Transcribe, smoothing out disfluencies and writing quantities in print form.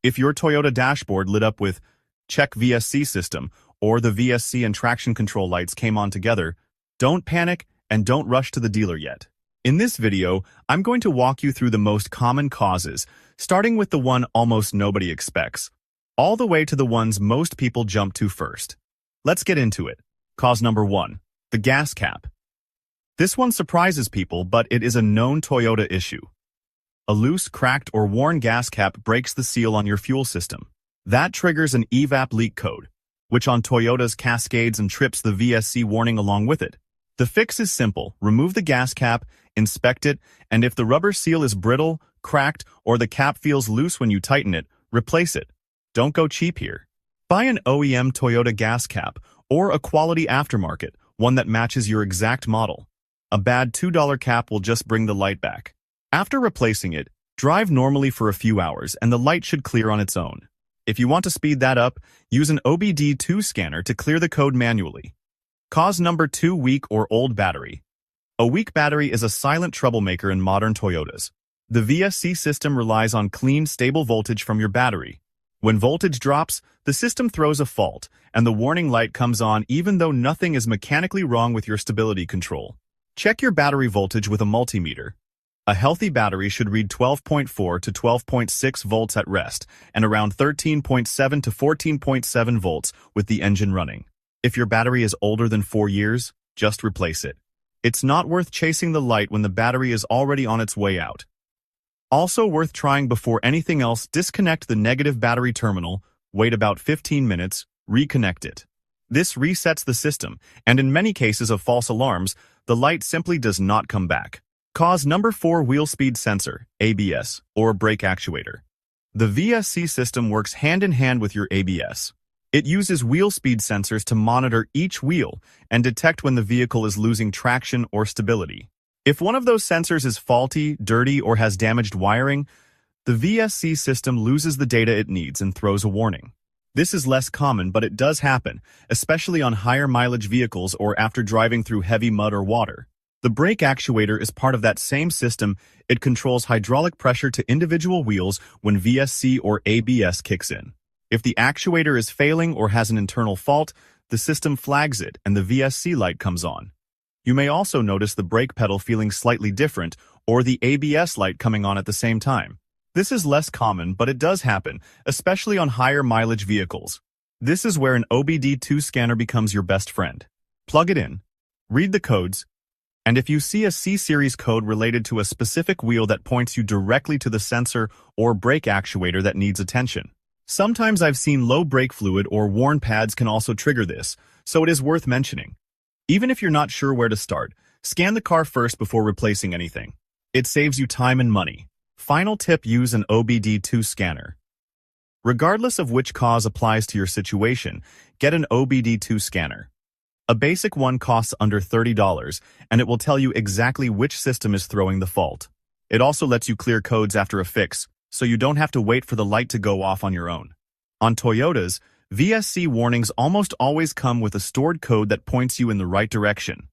If your Toyota dashboard lit up with "Check VSC system" or the VSC and traction control lights came on together, don't panic and don't rush to the dealer yet. In this video, I'm going to walk you through the most common causes, starting with the one almost nobody expects, all the way to the ones most people jump to first. Let's get into it. Cause number 1. The gas cap. This one surprises people, but it is a known Toyota issue. A loose, cracked, or worn gas cap breaks the seal on your fuel system. That triggers an EVAP leak code, which on Toyotas cascades and trips the VSC warning along with it. The fix is simple. Remove the gas cap, inspect it, and if the rubber seal is brittle, cracked, or the cap feels loose when you tighten it, replace it. Don't go cheap here. Buy an OEM Toyota gas cap or a quality aftermarket, one that matches your exact model. A bad $2 cap will just bring the light back. After replacing it, drive normally for a few hours and the light should clear on its own. If you want to speed that up, use an OBD2 scanner to clear the code manually. Cause number 2. Weak or old battery. A weak battery is a silent troublemaker in modern Toyotas. The VSC system relies on clean, stable voltage from your battery. When voltage drops, the system throws a fault, and the warning light comes on even though nothing is mechanically wrong with your stability control. Check your battery voltage with a multimeter. A healthy battery should read 12.4 to 12.6 volts at rest, and around 13.7 to 14.7 volts with the engine running. If your battery is older than 4 years, just replace it. It's not worth chasing the light when the battery is already on its way out. Also worth trying before anything else, disconnect the negative battery terminal, wait about 15 minutes, reconnect it. This resets the system, and in many cases of false alarms, the light simply does not come back. Cause number 4. Wheel speed sensor, ABS, or brake actuator. The VSC system works hand in hand with your ABS. It uses wheel speed sensors to monitor each wheel and detect when the vehicle is losing traction or stability. If one of those sensors is faulty, dirty, or has damaged wiring, the VSC system loses the data it needs and throws a warning. This is less common, but it does happen, especially on higher mileage vehicles or after driving through heavy mud or water. The brake actuator is part of that same system. It controls hydraulic pressure to individual wheels when VSC or ABS kicks in. If the actuator is failing or has an internal fault, the system flags it and the VSC light comes on. You may also notice the brake pedal feeling slightly different or the ABS light coming on at the same time. This is less common, but it does happen, especially on higher mileage vehicles. This is where an OBD2 scanner becomes your best friend. Plug it in, read the codes, and if you see a C-series code related to a specific wheel that points you directly to the sensor or brake actuator that needs attention. Sometimes I've seen low brake fluid or worn pads can also trigger this, so it is worth mentioning. Even if you're not sure where to start, scan the car first before replacing anything. It saves you time and money. Final tip: use an OBD2 scanner. Regardless of which cause applies to your situation, get an OBD2 scanner. A basic one costs under $30, and it will tell you exactly which system is throwing the fault. It also lets you clear codes after a fix, so you don't have to wait for the light to go off on your own. On Toyotas, VSC warnings almost always come with a stored code that points you in the right direction.